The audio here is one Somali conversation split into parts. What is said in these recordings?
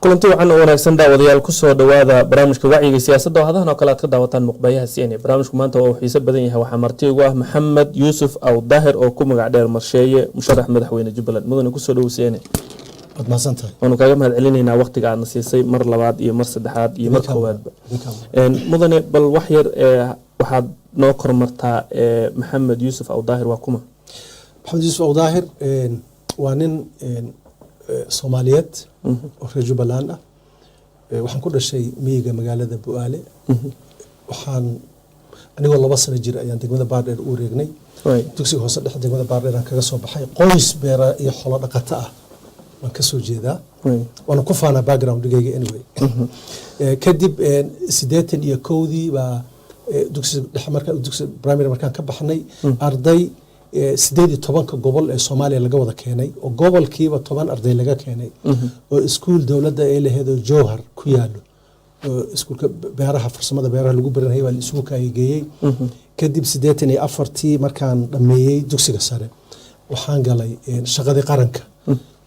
kulanti waxaan u wanaagsan daawadayaal ku soo dhawaada barnaamijka wacyiga siyaasadda oo hadahan oo kale aad ka daawataan muqbayaha CNN barnaamijku maanta waa xiiso badan yahay waxaa marti ugu ah Maxamed Yuusuf Aw Daahir oo ku magac dheer Marsheeye musharax madaxweyne Jubbaland mudane ku soo dhaw CNN wad maasantahay waanu kaaga mahad celinaynaa waqtiga aad nasiisay mar labaad iyo mar saddexaad iyo mar koowaadba mudane bal wax yar waxaad noo kormartaa Maxamed Yuusuf Aw Daahir waa kuma Maxamed Yuusuf Aw Daahir waa nin Soomaaliyeed oo reer Jubbaland ah waxaan ku dhashay miyiga magaalada Bu'aale waxaan anigoo 2 sano jir ayaan degmada Baardheer u wareegnay dugsiga hoose dhexe degmada Baardheer aan kaga soo baxay qoys beera iyo xoolo dhaqato ah waan ka soo jeedaa waan ku faana background-gayga anyway kadib 81 baa dugsiga dhexe markaan dugsiga primary markaan ka baxnay arday 18 gobol ee Soomaaliya laga wada keenay oo gobolkiiba 10 arday laga keenay oo iskuul dawladda ay lahayd Jowhar ku yaalo oo iskuulka beeraha farsamada beeraha lagu baranayay waa isugu kaageeyay kadib 84 markaan dhameeyay dugsiga sare waxaan galay shaqadii qaranka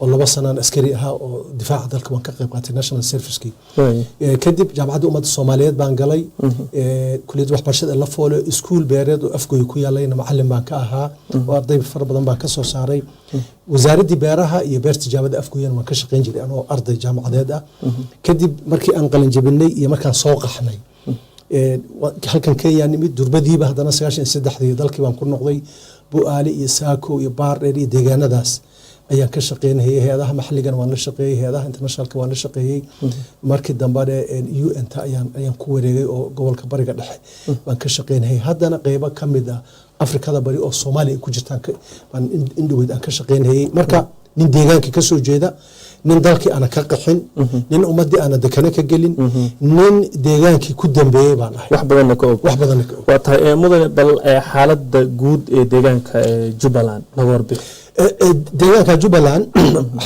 oo 2 sano askari ahaa oo difaaca dalka waan ka qayb qaatay national service-kii kadib jaamacadda ummadda Soomaaliyeed baan galay kulliyadda waxbarashada la foolo iskuul beereed oo afgooy ku yaalayna macallin baan ka ahaa oo arday fara badan baan ka soo saaray wasaaradda beeraha iyo beerta tijaabada afgooyana waan ka shaqeyn jiray anoo arday jaamacadeed ah kadib markii aan qalin jabinay iyo markaan soo qaxnay halkan Kenya nimid durbadiiba haddana 93 dalkii baan ku noqday Bu'aale iyo Saako iyo Baardheer iyo deegaanadaas ayaan ka shaqeynayay hay'adaha maxalliga waan la shaqeeyay hay'adaha internationalka waan la shaqeeyay markii dambe UN ta ayaan ku wareegay oo gobolka bariga dhexe waan ka shaqeynayay haddana qaybo kamid ah Afrikada bari oo Soomaaliya ku jirtaan aan indhoweyd aan ka shaqeynayay marka nin deegaanka ka soo jeeda nin dalkii ana ka qaxin nin ummadii ana dekana ka gelin nin deegaankii ku dambeeyay baan ahay wax badan ka og waa tahay mudane bal xaaladda guud ee deegaanka Jubbaland naga warbixin deegaanka Jubbaland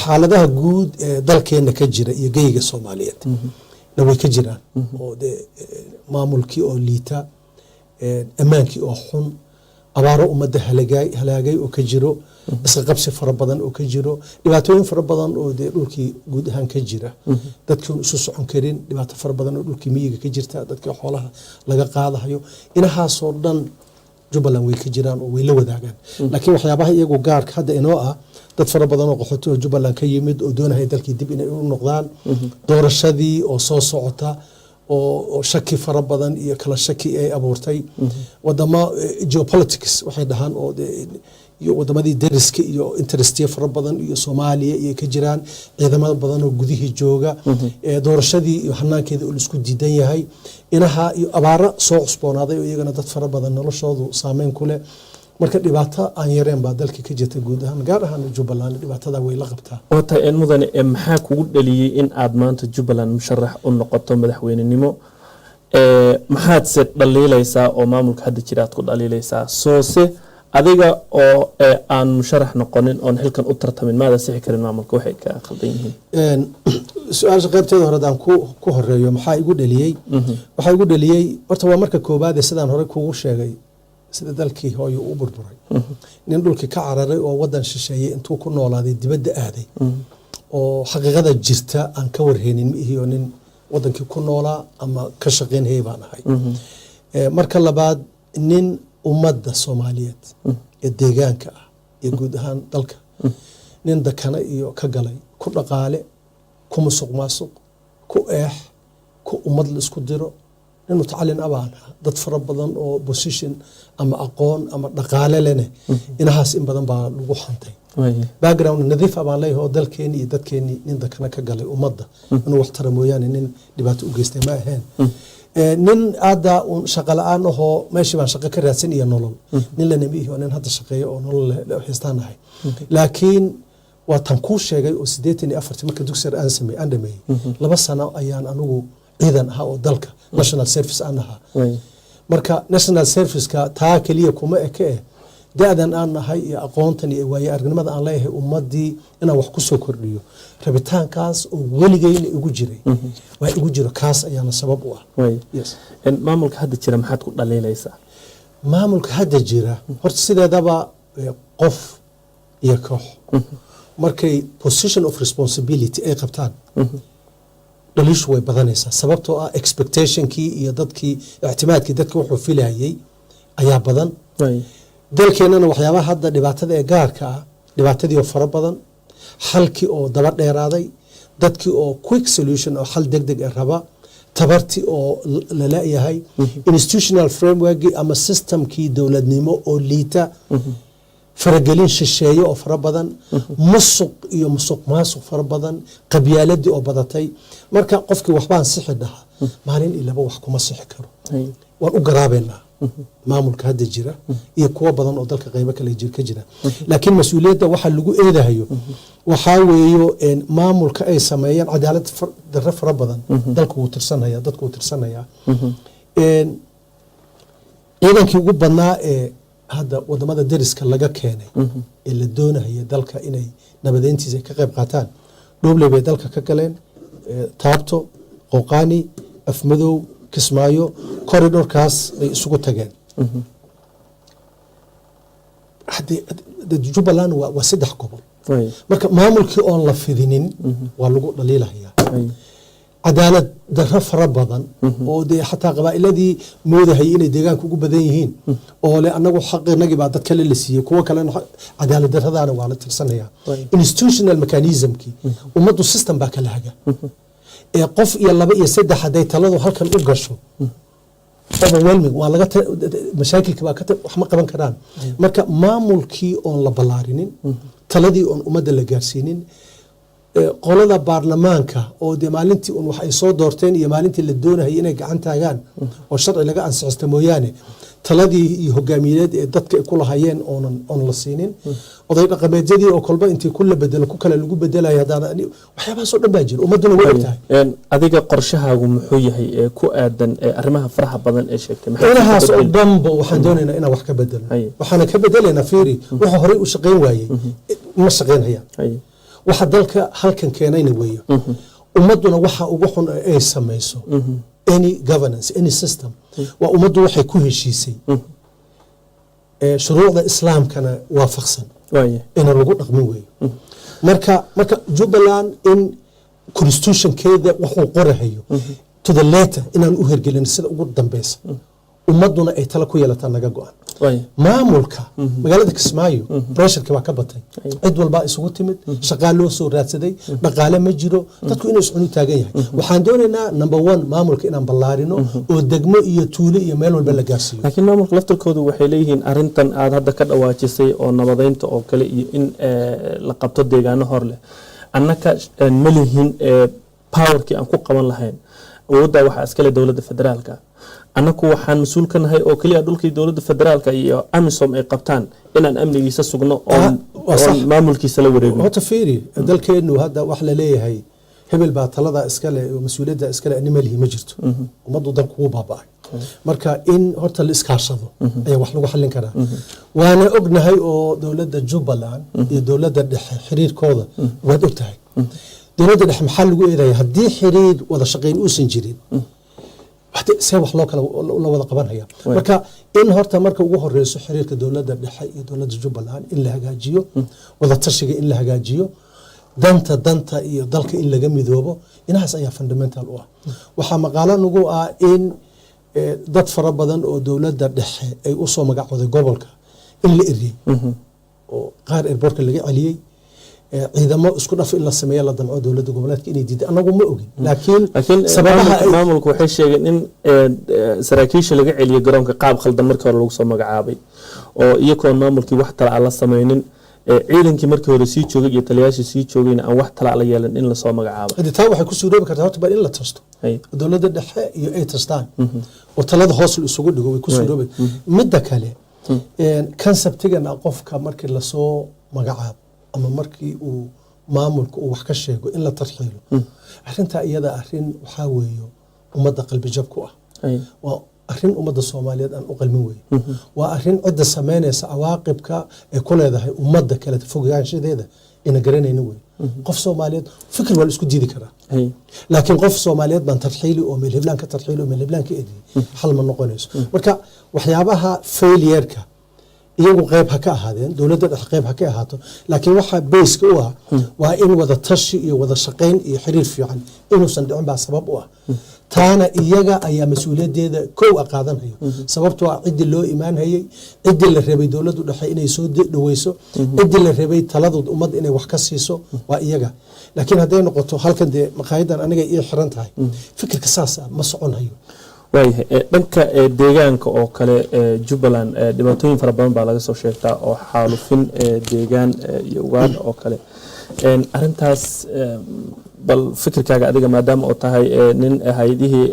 xaaladaha guud ee dalkeena ka jira iyo geyga Soomaaliyeed way ka jiraan oo maamulkii oo liita amaankii oo xun abaaro ummadda halaagay oo ka jiro isla qabsi fara badan oo ka jiro dhibaatooyin fara badan oo dhulkii guud ahaan ka jira dadkii isu socon karin dhibaato fara badan oo dhulkii miyiga ka jirta dadkii xoolaha laga qaadayo inahaas oo dhan Jubbaland way ka jiraan oo way la wadaagaan laakiin waxyaabaha iyagu gaarka hadda inoo ah dad fara badan oo qaxooti oo Jubbaland ka yimid oo doonaya dalkii dib inay u noqdaan doorashadii oo soo socota oo shaki fara badan iyo kala shaki ay abuurtay wadama geopolitics waxay dhahaan oo iyo wadamadii dariska iyo interestiya fara badan iyo Soomaaliya iyo ka jiraan ciidamada badan oo gudihii jooga doorashadii iyo hanaankeeda oo isku diidan yahay inaha iyo abaara soo cusboonaaday oo iyagana dad fara badan noloshoodu saameyn ku leh marka dhibaato aan yareen baa dalka ka jirta guud ahaan gaar ahaan Jubbaland dhibaatada way la qabtaa wata in mudane maxaa kugu dhaliyay in aad maanta Jubbaland musharax u noqoto madaxweynenimo maxaad se dhaliilaysaa oo maamulka hadda jira aad ku dhaliilaysaa soose adiga oo aan musharax noqonin oo xilkan u tartamin maada sixi karin maamulka waxay ka qaldan yihiin su'aasha qaybteeda hore aan ku horeeyo maxaa igu dhaliyay horta waa marka koobaad ee sidaan hore kugu sheegay sida dalkii hooyo u burburay nin dhulkii ka cararay oo wadan shisheeyay intuu ku noolaaday dibadda aaday oo xaqiiqada jirta aan ka warheenin iyo nin wadankii ku noolaa ama ka shaqeynayay baan ahay marka labaad nin ummadda Soomaaliyeed ee deegaanka ah ee guud ahaan dalka nin dakana iyo ka galay ku dhaqaale ku musuqmaasuq ku ku ummad la isku diro nin mutacallin abaan dad fara badan oo position ama aqoon ama dhaqaale leh inahaas in badan baa lagu xantay background nadiif abaan leeyahay oo dalkeeni iyo dadkeeni nin dakana ka galay ummadda inuu wax tara mooyaan nin dhibaato u geystay ma ahayn nin aada shaqo la'aan ahoo meeshii baan shaqo ka raadsan iyo nolol nin la namihi oo nin hadda shaqeeyo oo nolol haystaanahay laakiin waa tan kuu sheegay oo 84 marka dugsiga aan dhameeyay 2 sano ayaan anigu ciidan ahaa oo dalka national service aan ahaa marka national service-ka taa kaliya kuma eke da'dan aan nahay iyo aqoontan iyo waayo aragnimada aan leeyahay ummadii inaan wax ku soo kordhiyo rabitaankaas oo weligayna igu jiray waa igu jiro kaas ayaana sabab u ah maamulka hadda jira maxaad ku dhaliilaysaa maamulka hadda jira horta sideedaba qof iyo koox markay position of responsibility ay qabtaan dhaliishu way badanaysaa sababtoo ah expectationkii iyo dadkii ictimaadkii dadka wuxuu filayay ayaa badan dalkeenana waxyaabaha hadda dhibaatada ee gaarka ah dhibaatadii oo fara badan xalkii oo daba dheeraaday dadkii oo quick solution oo xal deg deg ee raba tabartii oo la leeyahay institutional frameworkii ama systemkii dowladnimo oo liita faragelin shisheeye oo fara badan musuq iyo musuq maasuq fara badan qabyaaladii oo badatay marka qofkii waxbaan sixi dhahaa maalin ilaba wax kuma sixi karo waan u garaabeynaa maamulka hadda jira iyo kuwa badan oo dalka qaybo kale ka jira laakiin mas-uuliyadda waxa lagu eedahayo waxaa weeyo maamulka ay sameeyeen cadaalad darro fara badan dalka wuu tirsanaya dadku wuu tirsanayaa ciidankii ugu badnaa ee hadda wadamada dariska laga keenay ee la doonaya dalka inay nabadeyntiisa ka qayb qaataan dhuuble bay dalka ka galeen taabto qooqaani afmadow kismaayo corridorkaas bay isugu tageen jubbaland waa 3 gobol marka maamulkii oon la fidinin waa lagu dhaliilahayaa cadaalad darro fara badan oo dee xataa qabaa'iladii moodahayay inay deegaanka ugu badan yihiin oo le anagu xaqinagii baa dad kale la siiyey kuwo kalena cadaalad darradaana waa la tirsanayaa institutional mechanismkii ummaddu system baa kala haga ee qof iyo 2 iyo 3 hadday taladu halkan u gasho overwhelming waa laga mashaakilka baa wax ma qaban karaan marka maamulkii oon la ballaarinin taladii oon ummadda la gaarsiinin qolada baarlamaanka oo de maalintii wax ay soo doorteen iyo maalintii la doonayay inay gacan taagaan oo sharci laga ansixista mooyaane taladii iyo hogaamiyeed ee dadka ay ku lahayeen oon la siinin oday dhaqameedyadii oo kolba intii kula bedelo ku kale lagu bedelayo hadana waxyaabahaas oo dhan baa jira ummaduna way ogtahay adiga qorshahaagu muxuu yahay ee ku aadan arrimaha faraha badan ee sheegtay maxaas oo dhanba waxaan doonaynaa inaan wax ka bedelo waxaan ka bedelaynaa fiiri waxa hore u shaqeyn waayay ma shaqeynayaan waxa dalka halkan keenayna weeyo ummaduna waxa ugu xun ay samayso any governance any system waa ummaddu waxay ku heshiisay shuruucda islaamkana waafaqsan in lagu dhaqmin weeyo marka Jubbaland in constitutionkeeda wuxuu qorahayo to the letter inaan u hergelin sida ugu dambaysa ummaduna ay tala ku yeelataa naga go'an maamulka magaalada Kismaayo pressure waa ka batay cid walba isugu timid shaqaale loo soo raadsaday dhaqaale ma jiro dadku inay isku taagan yahay waxaan doonaynaa number 1 maamulka inaan ballaarino oo degmo iyo tuulo iyo meel walba la gaarsiiyo laakiin maamulka laftirkoodu waxay leeyihiin arintan aad hadda ka dhawaajisay oo nabadeynta oo kale iyo in la qabto deegaano hor leh annaka ma lihin powerkii aan ku qaban lahayn awoodda waxa iskale dawladda federaalka anaku waxaan mas'uul ka nahay oo kaliya dhulkii dawladda federaalka iyo AMISOM ay qabtaan inaan amnigiisa sugno oo maamulkiisa la wareegno horta fiiri dalkeenu hadda wax la leeyahay hebel baa talada iskale oo mas'uuliyadda iskale animalihi ma jirto ummaddu dalku wuu baaba'ay marka in horta la iskaashado ayaa wax lagu xallin karaa waana ognahay oo dawladda Jubbaland iyo dawladda dhexe xiriirkooda waad ogtahay dawladda dhexe maxaa lagu eedayaa haddii xiriir wada shaqeyn uusan jirin see wax loo kala la wada qabanaya marka in horta marka ugu horeyso xiriirka dawladda dhexe iyo dawladda Jubbaland in la hagaajiyo wada tashiga in la hagaajiyo danta iyo dalka in laga midoobo inaas ayaa fundamental u ah waxa maqaalo nagu ah in dad fara badan oo dawladda dhexe ay u soo magacooday gobolka in la eriyay oo qaar airportka laga celiyay ciidamo isku dhaf in la sameeyo la damco dawladda goboleedka inay diiday anagu ma ogin laakiin sababaha maamulku waxay sheegeen in saraakiisha laga celiyo garoonka qaab khaldan markii hore lagu soo magacaabay oo iyagoo maamulkii wax tala la sameeynin ciidankii markii hore sii joogay iyo taliyaashii sii joogayna aan wax tala la yeelan in la soo magacaabo taa waxay ku suuroobi kartaa horta in la tasto dawladda dhexe iyo ay tastaan oo talada hoos isugu dhigo way ku suuroobi midda kale conceptigan qofka markii la soo magacaabo ama markii uu maamulka uu wax ka sheego in la tarxiilo arinta iyada arin waxa weeyo ummadda qalbi jab ku ah waa arin ummadda Soomaaliyeed aan u qalmin weey waa arin cid sameynaysa awaaqibka ay ku leedahay ummadda kala fogaanshadeeda in garanayna weey qof Soomaaliyeed fikir wal isku diidi kara laakiin qof Soomaaliyeed baan tarxiili oo meel heblaan ka tarxiilo meel heblaan ka eedi hal ma noqonayso marka waxyaabaha failure-ka iyagu qayb ha ka ahaadeen dowladda dhex qayb ha ka ahaato laakiin waxa bayska u ah waa in wada tashi iyo wada shaqayn iyo xiriir fiican inuusan dhicin baa sabab u ah taana iyaga ayaa mas-uuliyadeeda kow a qaadanayo sababtoo ah ciddii loo imaanhayey ciddii la rabay dowladdu dhexe inay soo dhaweyso ciddii la rabay taladu ummadda inay wax ka siiso waa iyaga laakiin hadday noqoto halkan dee maqaayadan aniga ii xiran tahay fikirka saas ah ma soconayo waayahay dhanka deegaanka oo kale Jubbaland dhibaatooyin fara badan baa laga soo sheegtaa oo xaalufin deegaan iyo ugaadh oo kale arintaas bal fikirkaaga adiga maadaama oo tahay nin hay'adihii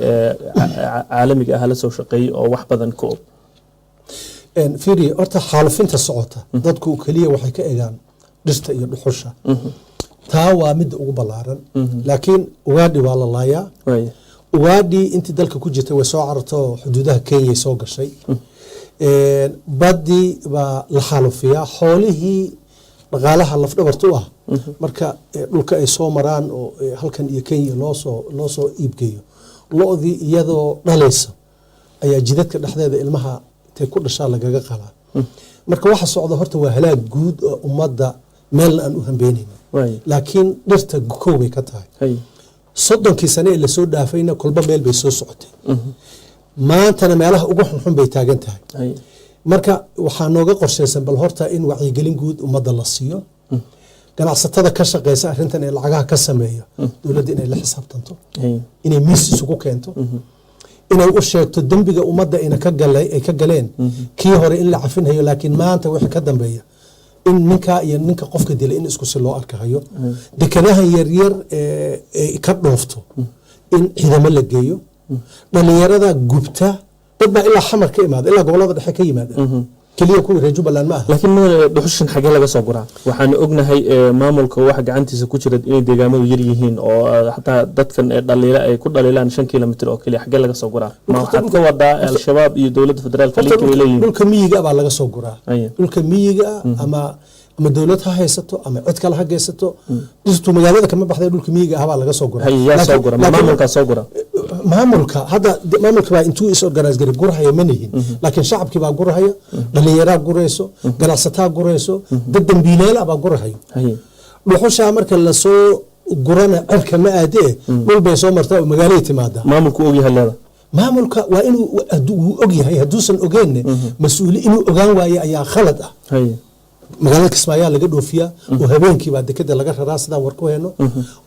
caalamiga ah la soo shaqeeyay oo wax badan ka og fiiri horta xaalufinta socota dadku kaliya waxay ka eegaan dhirta iyo dhuxusha taa waa mid ugu ballaaran laakiin ugaadhi waa la laayaa ugaadhi intii dalka ku jirtay way soo cararto xuduudaha Kenya soo gashay badii baa la xaalufiyaa xoolihii dhaqaalaha lafdhabarta u ah marka dhulka ay soo maraan oo halkan iyo Kenya loo soo iibgeeyo lo'dii iyadoo dhalaysa ayaa jidadka dhexdeeda ilmaha intay ku dhashaa lagaga qalaa marka waxa socda horta waa halaag guud oo ummadda meel aan u hambeynayno laakiin dhirta kow bay ka tahay 30 sano ee la soo dhaafayna kolba meel bay soo socotay maantana meelaha ugu xunxun bay taagan tahay marka waxaa nooga qorshaysan bal horta in wacyigelin guud ummadda la siiyo ganacsatada ka shaqeysa arrintan ee lacagaha ka sameeya dowladda inay la xisaabtanto inay miis isugu keento inay u sheegto dembiga ummadda ay ka galeen kii hore in la cafinhayo laakiin maanta wixii ka dambeeya in ninka iyo ninka qofka dilay in isku si loo arkayo dekanaha yaryar ee ka dhoofto in ciidamo la geeyo dhalinyarada gubta dad baa ilaa xamar ka imaada ilaa gobolada dhexe ka yimaada kaliya kuwa reer Jubbaland ma aha laakiin dhuxushan xagee laga soo guraa waxaan ognahay maamulka waxa gacantiisa ku jira inay deegaamadu yar yihiin oo xataa dadkan dhaliila ay ku dhaliilaan 5 kilomitir oo kaliya xagee laga soo guraa ma waxaad ka wadaa al-shabaab iyo dowladda federaalka linkii leeyihiin dhulka miyiga baa laga soo guraa dhulka miyiga ama dowlad ha haysato ama cid kale ha geysato dhirtu magaalada kama baxday dhulka miyiga ah baa laga soo guraa yaa soo gura maamulka soo gura maamulka baa intuu is organize garay gurahaya manihin laakiin shacabkii baa gurahaya dhalinyaro gurayso ganacsataa gurayso dad dambiileela baa gurahayo dhuxusha marka la soo gurana cirka ma aadee dhul bay soo martaa magaalada timaada maamulku og yahay leeda maamulka waa inuu og yahay haduusan ogeyn mas'uuli inuu ogaan waayo ayaa khalad ah magaalada Kismaayo laga dhoofiyaa oo habeenkii baa dekada laga raraa sida war ku heeno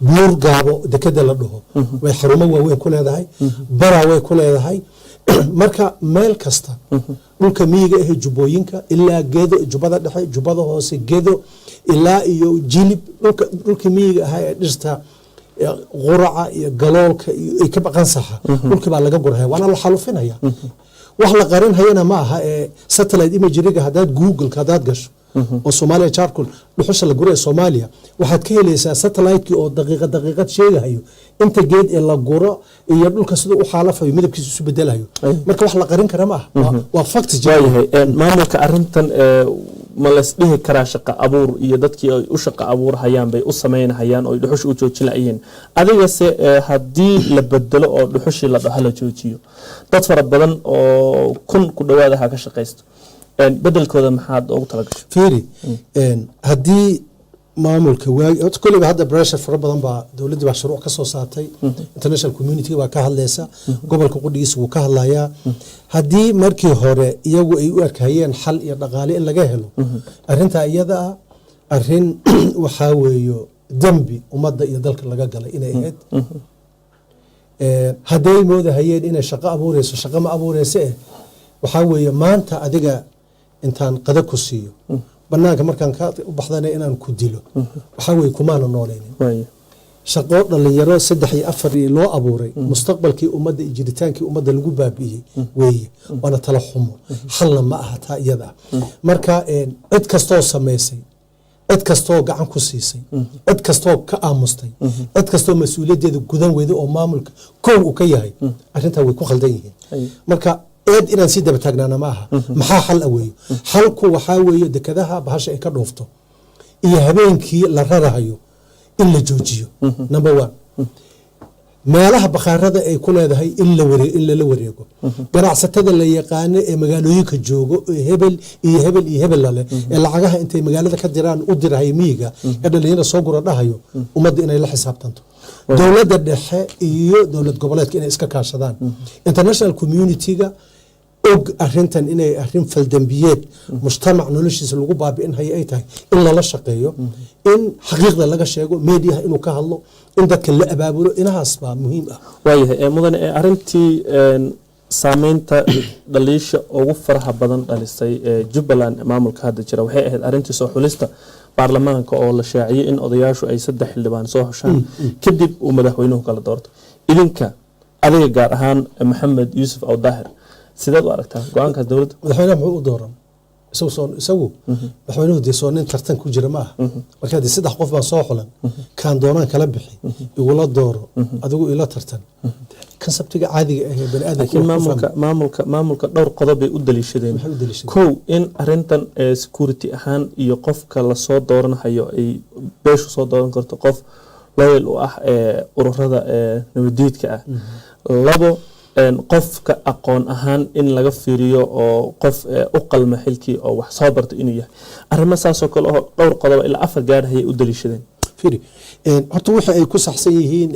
buur gaabo dekada la dhaho way xarumo waaweyn ku leedahay bara way ku leedahay marka meel kasta dhulka miyiga ee jubbooyinka ilaa geedo jubbada dhexe jubbada hoose geedo ilaa iyo jilib dhulka miyiga ah ee dhirta quraca iyo galoolka iyo ka baqan saxa dhulka baa laga guraya waana la xalufinaya wax la qarin hayana ma aha satellite imagery-ga hadaad Google hadaad gasho oo Soomaaliya charcoal dhuxusha la guray Soomaaliya waxaad ka helaysaa satellite-kii oo daqiiqad sheegayo inta geed ee la guro iyo dhulka sida u xaalafayo midabkiisu isu bedelayo marka wax la qarin kara ma aha waa fact jaayahay maamulka arrintan ma la isdhihi karaa shaqo abuur iyo dadkii ay u shaqo abuur hayaan bay u sameynayaan oo dhuxush u joojinayeen adiga se haddii la bedelo oo dhuxushi la dhaxlo joojiyo dad fara badan oo kun ku dhawaad ah ka shaqeysto bedelkooda maxaad ugu talagashay fiiri haddii maamulka waagi kulliba hadda pressure fara badan baa dowladda baa shuruuc ka soo saartay international community baa ka hadlaysa gobolka qudhigiisa wuu ka hadlayaa haddii markii hore iyagu ay u arkayeen xal iyo dhaqaale in laga helo arrintaa iyada ah arrin waxaa weeyo dembi ummadda iyo dalka laga galay inay ahayd hadday moodahayeen inay shaqo abuureyso shaqo ma abuureyse waxaa weeye maanta adiga intaan qada ku siiyo banaanka markaan ka u baxdana inaan ku dilo waxaa weeye kumaana noolaynin shaqo dhalinyaro 3 iyo 4 loo abuuray mustaqbalkii ummadda iyo jiritaankii ummadda lagu baabi'iyey weeye waana tala xumo xalna ma aha taa iyada marka cid kastoo sameysay cid kastoo gacan ku siisay cid kastoo ka aamustay cid kastoo mas'uuliyadeeda gudan weyday oo maamulka koow uu ka yahay arrintaa way ku khaldan yihiin marka eed inaan si daba taagnaana ma aha maxaa xal aweeyo xalku waxaa weeye dekadaha bahasha ay ka dhoofto iyo habeenkii la rarahayo in la joojiyo number 1 meelaha bakhaarada ay ku leedahay in lala wareego ganacsatada la yaqaano ee magaalooyinka joogo ee hebel iyo hebel iyo hebel lale ee lacagaha intay magaalada ka diraan u dirahay miyiga ee dhalinyarada soo gura dhahayo ummadda inay la xisaabtanto dowladda dhexe iyo dowlad goboleedka inay iska kaashadaan international community-ga og arintan inay arin faldambiyeed mujtamac noloshiisa lagu baabi'in haya ay tahay in lala shaqeeyo in xaqiiqda laga sheego meediyaha inuu ka hadlo in dadka la abaabulo inahaas baa muhiim ah waayahay mudane arintii saameynta dhaliisha ugu faraha badan dhalisay Jubbaland maamulka hadda jira waxay ahayd arintii soo xulista baarlamaanka oo la shaaciyay in odayaashu ay 3 xildhibaan soo heshaan kadib uu madaxweynuhu kala doorto idinka adiga gaar ahaan Maxamed Yuusuf Awdaahir sidaad u aragtaa go'aanka dawladda madaxweynaha muxuu u dooran isagu madaxweynuhu dee soo nin tartan ku jira ma aha marka hadii 3 qof baan soo xulan kaan doonaan kala bixi igula dooro adigu ila tartan kansabtiga caadiga ah ee bani aadamka maamulka dhowr qodob ay u daliishadeen kow in arintan security ahaan iyo qofka la soo dooranayo ay beeshu soo dooran karto qof loyal u ah ururada nabadiidka ah labo qofka aqoon ahaan in laga fiiriyo oo qof u qalma xilkii oo wax soo barto inuu yahay arrimo saas oo kale oo dhowr qodob ilaa 4 gaadhay u daliishadeen fiiri horta waxa ay ku saxsan yihiin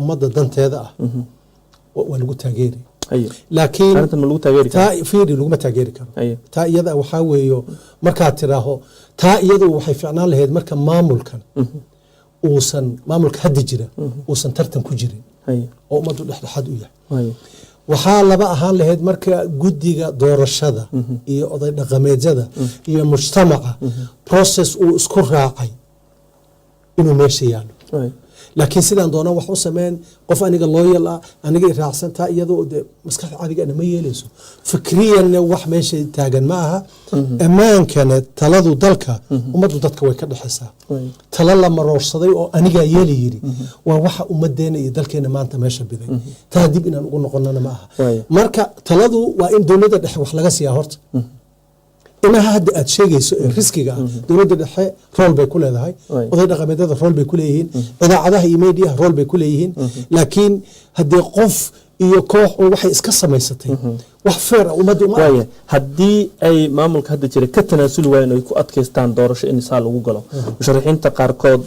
ummadda danteeda ah waa lagu taageeri laakiin arintan lagu taageeri karo fiiri lagu taageeri karo taa iyada waxa weeyo marka tiraaho taa iyadu waxay fiicnaan lahayd marka maamulka hadda jira uusan tartan ku jirin oo ummaddu dhexdhexaad u yahay waxaa laba ahaan lahayd marka guddiga doorashada iyo oday dhaqameedyada iyo mujtamaca process uu isku raacay inuu meesha yaalo laakiin sidaan doonaan wax u sameyn qof aniga loyal ah aniga raacsantaa iyadoo maskaxda caadiga ma yeelayso fikriyanna wax meesha taagan ma aha ammaankana taladu dalka ummaddu dadka way ka dhaxaysaa tala la maroorsaday oo aniga yeeli yiri waa waxa ummadeena iyo dalkeena maanta meesha biday taa dib inaan ugu noqonana ma aha marka taladu waa in dowladda dhexe wax laga siiyaa horta inaha hadda aad sheegayso ee riskiga ah dowladda dhexe rol bay ku leedahay oday dhaqameedyada rol bay ku leeyihiin idaacadaha iyo meediyaha rol bay ku leeyihiin laakiin haddii qof iyo koox oo waxay iska samaysatay wax feer ah ummadda uma waaye haddii ay maamulka hadda jira ka tanaasuli waayeen oo ay ku adkaystaan doorasho in saa lagu galo musharaxiinta qaarkood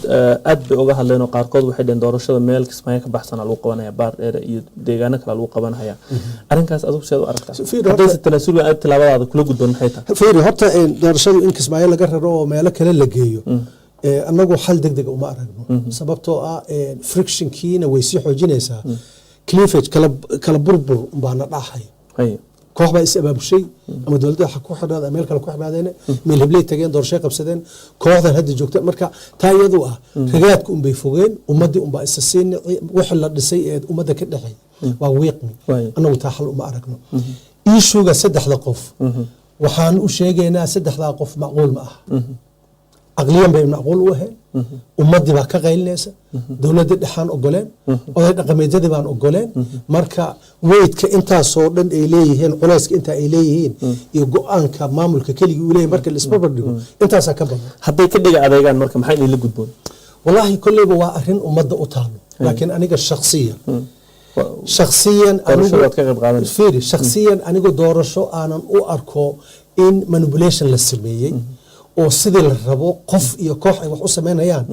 aad bay uga hadleen oo qaarkood waxay dheen doorashada meel kismaayo ka baxsan lagu qabanaya baar dheer iyo deegaano kale lagu qabanaya arrinkaas adigu sidoo aragtaa haddii tanaasuli aad tilaabadaada kula gudboon maxay tahay fiiri horta doorashadu in kismaayo laga raro oo meelo kale la geeyo annagu xal degdeg uma aragno sababtoo ah frictionkiina way sii xoojinaysaa cleavage kala burbur baana dhaxay koox baa is abaabushay ama dowladda waxa ku xidhada meel kale ku xidhadeen meel hiblay tageen doorasho qabsadeen kooxdan hadda joogta marka taa iyadu ah ragaadku bay fogeen ummadii baa is siin wax la dhisay ee ummadda ka dhaxay waa weeqmi anagu taa xal uma aragno ishuga 3 qof waxaan u sheegaynaa 3 qof macquul ma ah aqliyan bay macquul u ahayn ummadii baa ka qaylinaysa dowladda dhexaan ogoleen oday dhaqameedyadii baan ogoleen marka weydka intaasoo dhan ay leeyihiin culayska intaa ay leeyihiin iyo go-aanka maamulka keligii uu leeyahay marka la isbarbardhigo intaasaa ka badan hadday ka dhiga adeegaan marka maxay inay la gudboon wallaahi kolleyba waa arrin ummadda u taalo laakiin aniga shakhsiyan anigu doorasho aanan u arko in manipulation la sameeyey oo sidii la rabo qof iyo koox ay wax u sameynayaan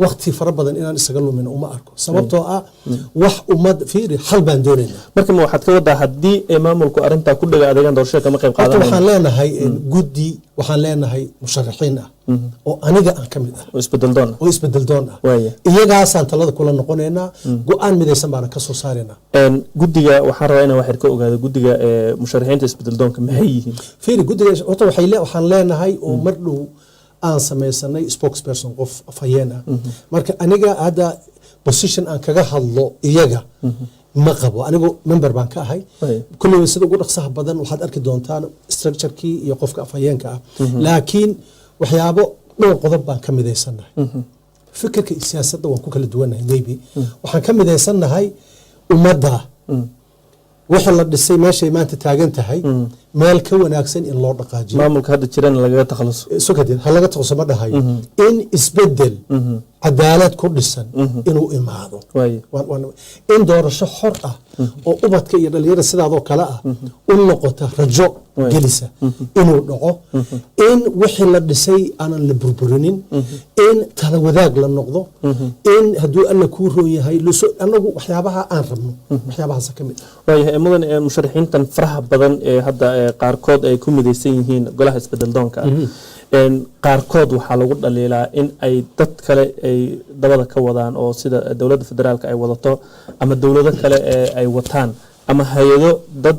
waqti fara badan inaan isaga lumin uma arko sababtoo ah wax ummad fiiri xal baan doonaynaa marka ma waxaad ka wadaa haddii ay maamulku arrintaa ku dhaga adeegan doorashada kama qayb qaadanayaan waxaan leenahay guddi waxaan leenahay musharaxiin ah oo aniga aan ka mid ah oo isbedel doon ah iyagaasaan talada kula noqonaynaa go-aan midaysan baana ka soo saaraynaa guddiga waxaan rabaa inaan wax ka ogaado guddiga musharaxiinta isbedel doonka maxay yihiin fiiri guddiga horta waxaan leenahay oo mar dhow aan samaysanay spokesperson qof afhayeen ah marka aniga hadda position aan kaga hadlo iyaga ma qabo anigu member baan ka ahay kulliba sida ugu dhaqsaha badan waxaad arki doontaan structure-kii iyo qofka afhayeenka ah laakiin waxyaabo dhowr qodob baan ka midaysanahay fikirka iyo siyaasadda waan ku kala duwanahay maybe waxaan ka midaysanahay ummadda waxa la dhisay meeshay maanta taagan tahay meel ka wanaagsan in loo dhaqaajiyo maamulka hadda jirana lagaga takhaluso sokadeed ha laga takhaluso ma dhahayo in isbedel cadaalad ku dhisan inuu imaado in doorasho xor ah oo ubadka iyo dhalinyarada sidaadoo kale ah u noqota rajo gelisa inuu dhaco in wixii la dhisay aanan la burburinin in tala wadaag la noqdo in hadduu alla kuu roon yahay anagu waxyaabaha aan rabno waxyaabahaas ka mid waayahay mudan musharaxiintan faraha badan ee hadda qaarkood ay ku midaysan yihiin golaha isbedel doonka qaarkood waxaa lagu dhaliilaa in ay dad kale ay dabada ka wadaan oo sida dowladda federaalka ay wadato ama dowlado kale ay wataan ama hay-ado dad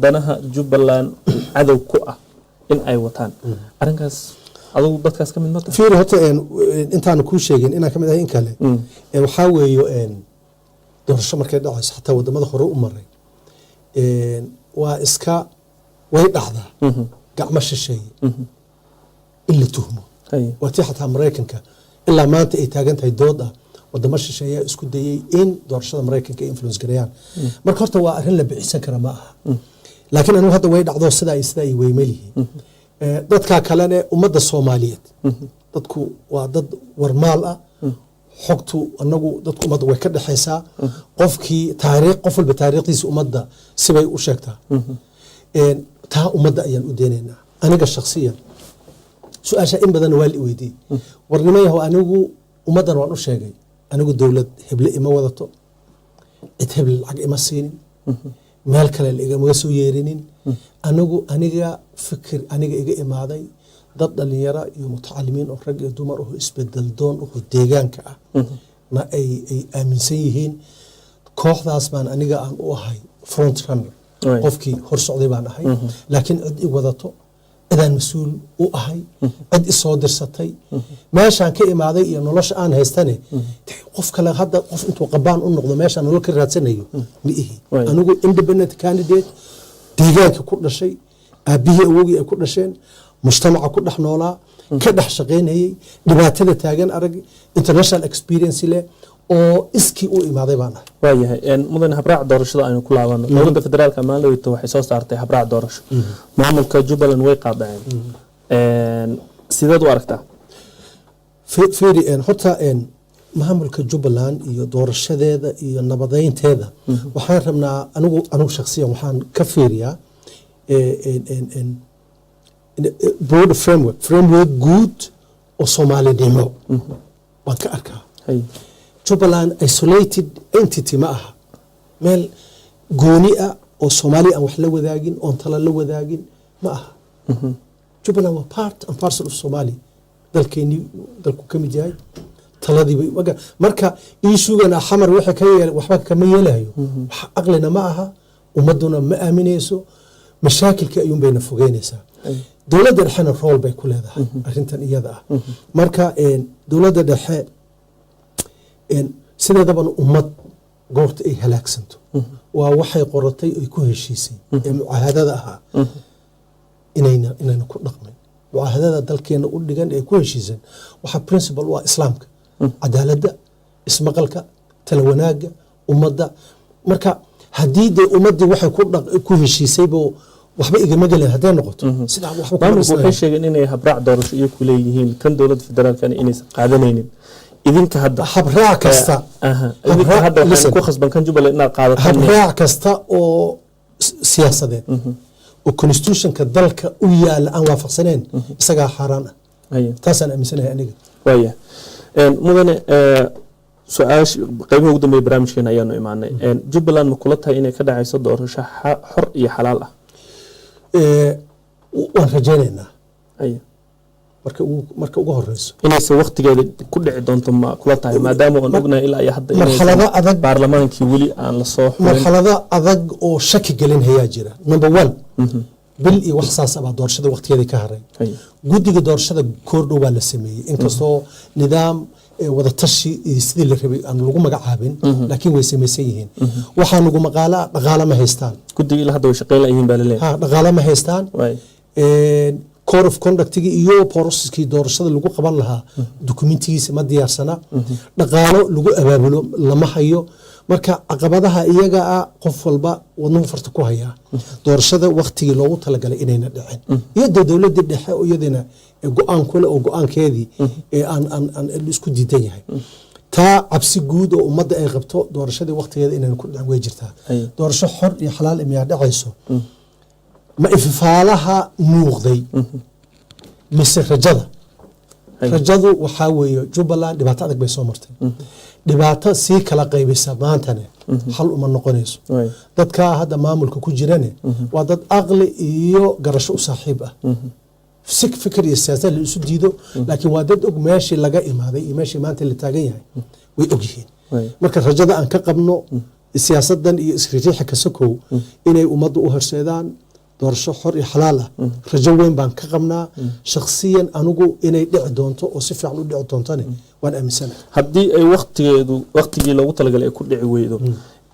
danaha Jubbaland cadow ku ah in ay wataan arrinkaas adigu dadkaas ka mid ma tahay fiir horta intaan ku sheegin inaan ka mid ahay in kale waxaa weeyo doorasho markay dhacayso xataa wadamada hore u maray waa iska way dhacdaa gacmo shisheeye in la tuhmo waa tii xataa maraykanka ilaa maanta ay taagan tahay dood ah wadamo shisheeyaa isku dayay in doorashada maraykanka ay influence gareeyaan marka horta waa arrin la bixinsan kara ma aha laakiin anigu hadda way dhacdo sidaa ay weymelihiin dadka kalena ummadda Soomaaliyeed dadku waa dad warmaal ah xogtu anagu dadku ummadda way ka dhaxaysaa qofkii taariikh qof walba taariikhdiisa ummadda sibay u sheegtaa taa ummadda ayaan u deenaynaa aniga shakhsiyan su-aasha in badan waa la weydiiyey warnimayahow anigu ummaddan waan u sheegay anigu dowlad heble ima wadato cid heble lacag ima siinin meel kale igama soo yeerinin aniga fikir aniga iga imaaday dad dhalinyaro iyo mutacalimiin oo rag iyo dumar oo isbedel doon oo deegaanka ah na ay aaminsan yihiin kooxdaas baan aniga aan u ahay front runner qofkii hor socday baan ahay laakiin cid i wadato idaan mas-uul u ahay cid isoo dirsatay meeshaan ka imaaday iyo nolosha aan haystane qof kale hadda qof intuu qabaan u noqdo meeshaan nolol ka raadsanayo ma ihi anigu independent candidate deegaanka ku dhashay aabihii awogii ay ku dhasheen mujtamaca ku dhex noolaa ka dhex shaqaynayay dhibaatada taagan arag international experience leh oo iskii u imaaday baan ahay waayahay mudan habraac doorashada aynu ku laabano dowladda federaalka maaloweyta waxay soo saartay habraac doorasho maamulka Jubbaland way qaadaceen sideed u aragtaa fiiri horta maamulka Jubbaland iyo doorashadeeda iyo nabadeynteeda waxaan rabnaa anigu shakhsiyan waxaan ka fiiriyaa broad framework good oo Soomaalinimo waan ka arkaa Jubbaland isolated entity ma aha meel gooni ah oo Soomaali aan wax la wadaagin oo tala la wadaagin ma aha Jubbaland waa part and parcel of Somali dalkeeni dalku kamid yahay taladii marka isuugana xamar waxa ka yeelay waxba kama yeelayo wax aqlina ma aha ummaduna ma aaminayso mashaakilka ayuun bayna fogeynaysaa dowladda dhexena role bay ku leedahay arrintan iyada ah marka dowladda dhexe sideedaba ummad goorta ay halaagsanto waa waxay qoratay ay ku heshiisay ee mucaahadada ahaa inayna ku dhaqmin mucaahadada dalkeena u dhigan ee ku heshiisan waxa principle waa islaamka cadaaladda ismaqalka tala wanaaga ummadda marka haddii dee ummaddii waxay ku heshiisaybo waxba igama gelin hadday noqoto sidaa waxba waxay sheegeen inay habraac doorasho iyo ku leeyihiin kan dowladda federaalkana inaysan qaadanaynin idinka hadda habraac kasta idinka hadda waxaan ku khasban kan Jubbaland inaad qaadataan habraac kasta oo siyaasadeed oo constitutionka dalka u yaala aan waafaqsaneen isagaa xaraan ah taasaan aaminsanahay aniga waaya mudane su-aash qaybaha ugu dambeeya barnaamijkeena ayaanu imaanay Jubbaland ma kula tahay inay ka dhacayso doorasho xor iyo xalaal ah waan rajaynaynaa marka ugu horeyso inayse waqtigeeda ku dhici doonto ma kula tahay maadaama aan ognahay ilaa iyo hadda marxalado adag baarlamaankii weli aan la soo xurin marxalado adag oo shaki gelin hayaa jira number 1 bil iyo wax saas ah doorashada waqtigeeda ka haray guddiga doorashada koordhow waa la sameeyay inkastoo nidaam wada tashi sidii la rabay aan lagu magacaabin laakiin way samaysan yihiin waxaa lagu dhaqaale ma haystaan guddiga ilaa hadda way shaqeyn lahayn baa la leeyahay dhaqaale ma haystaan code of conductigi iyo processkii doorashada lagu qaban lahaa dokumentigiisa ma diyaarsana dhaqaalo lagu abaabulo lama hayo marka caqabadaha iyaga ah qof walba wadnuhu farta ku hayaa doorashada waqtigii loogu talagalay inayna dhicin iyadoo dowladda dhexe iyadana go-aan kule oo go-aankeedii aan isku diidan yahay taa cabsi guud oo ummadda ay qabto doorashadii waqtigeeda inayna ku dhicin way jirtaa doorasho xor iyo xalaal miyaa dhacayso ma ifaalaha muuqday mise rajadu waxaa weeye Jubbaland dhibaato adag bay soo martay dhibaato sii kala qaybisa maantane xal uma noqonayso dadka hadda maamulka ku jirane waa dad aqli iyo garasho u saaxiib ah fikir iyo siyaasad la isu diido laakiin waa dad og meeshii laga imaaday iyo meeshii maanta la taagan yahay way og yihiin marka rajada aan ka qabno siyaasadan iyo isriixa ka sokow inay ummaddu u horseedaan doorasho xor iyo xalaal ah rajo weyn baan ka qabnaa shakhsiyan anigu inay dhici doonto oo si fiican u dhici doontane waan aaminsanahay haddii ay waqtigii loogu talagalay ay ku dhici weydo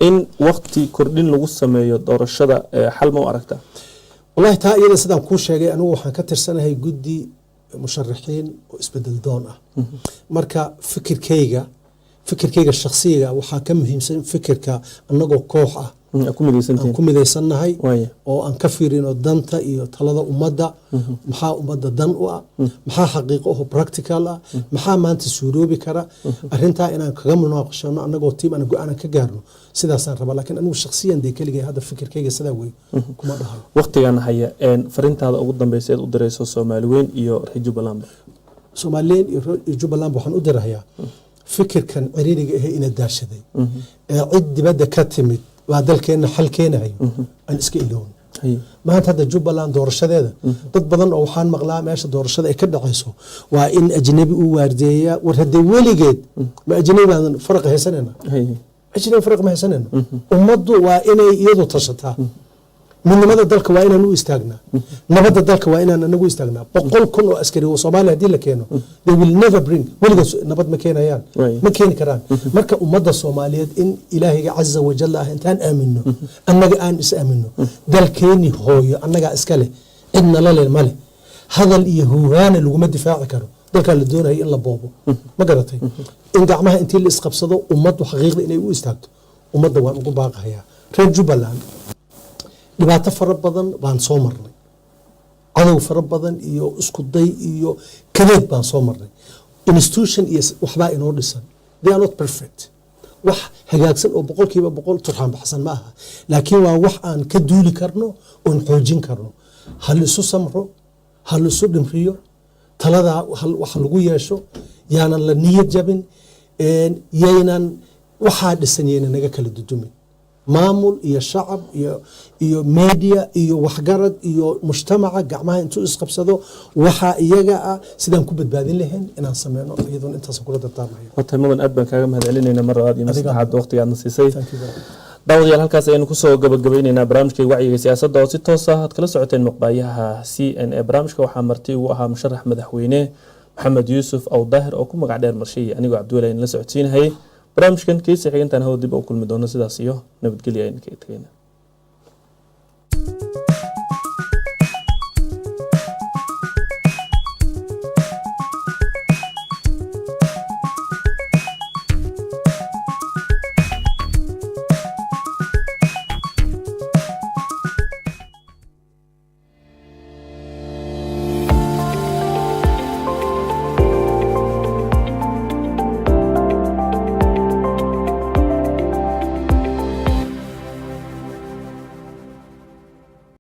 in waqti kordhin lagu sameeyo doorashada xal ma u aragtaa wallahi taa iyada sidaan kuu sheegay anigu waxaan ka tirsanahay guddi musharaxiin oo isbedel doon ah marka fikirkayga shakhsiga waxaa ka muhiimsan fikirka annagoo koox ah ku midaysannahay oo aan ka fiirino danta iyo talada ummadda maxaa ummadda dan u ah maxaa xaqiiqo oo practical ah maxaa maanta suuroobi kara arrintaa inaan kaga munaaqashano annagoo tiim aan go-aan ka gaarno sidaasaan rabaa laakiin anigu shakhsiyan dee keligay hadda fikirkayga sidaa wey kuma dhahayo waqtigan haya farintaada ugu dambaysa eed u dirayso Soomaali weyn iyo reer Jubbaland Soomaaliyeed iyo Jubbaland waxaan u dirayaa fikirkan ciriiriga ah ina daashaday cid dibadda ka timid waa dalkeena xal keenayo aan iska iloown maanta hadda Jubbaland doorashadeeda dad badan oo waxaan maqlaa meesha doorashada ay ka dhacayso waa in ajnabi uu waardeeyaa war hadday weligeed ma ajnabigan farq haysanayna ajnabi farq ma haysanayna ummaddu waa inay iyadu tashataa midnimada dalka waa inaan u istaagnaa nabadda dalka waa inaan anagu istaagnaa 100,000 oo askari oo Soomaaliya hadii la keeno they will never bring weligood nabad ma keenayaan ma keeni karaan marka ummadda Soomaaliyeed in Ilaahiga Azza wa Jalla intaan aamino annaga aan is aamino dalkeeni hooyo annaga iska leh cidna la leh male hadal iyo huwaana laguma difaaci karo dalka la doonayo in la boobo ma garatay in gacmaha intii la isqabsado ummaddu xaqiiqda inay u istaagto ummadda waan ugu baaqayaa reer Jubbaland dhibaato fara badan baan soo marnay cadow fara badan iyo isku day iyo kadeed baan soo marnay institution iyo waxbaa inoo dhisan they are not perfect wax hagaagsan oo 100% turxaan baxsan ma aha laakiin waa wax aan ka duuli karno oo xoojin karno hal isu samro hal isu dhimriyo talada wax lagu yeesho yaanan la niyad jabin yaynan waxaa dhisan yaynan naga kala dudumin maamul iyo shacab iyo media iyo waxgarad iyo mujtamaca gacmaha intuu isqabsado waxa iyaga ah sidaan ku badbaadin lahayn inaan sameeyno iyadoo intaas kula dardaarmayo wata madan aad baan kaaga mahadcelinayna mar labaad iyo maslaxaad waqtigaadna siisay daawadayaal halkaas ayaynu kusoo gabagabaynaynaa barnaamijka wacyiga siyaasadda oo si toos ah aad kala socoteen muqbaayaha CNA barnaamijka waxaa marti ugu ahaa musharax madaxweyne Maxamed Yuusuf Aw Daahir oo ku magac dheer Marshiye anigoo Cabdullaahi la socodsiinayay barnaamijkan kiisa xigantan hawo dib u kulmi doono sidaas iyo nabadgelyo ayaan ka tagaynaa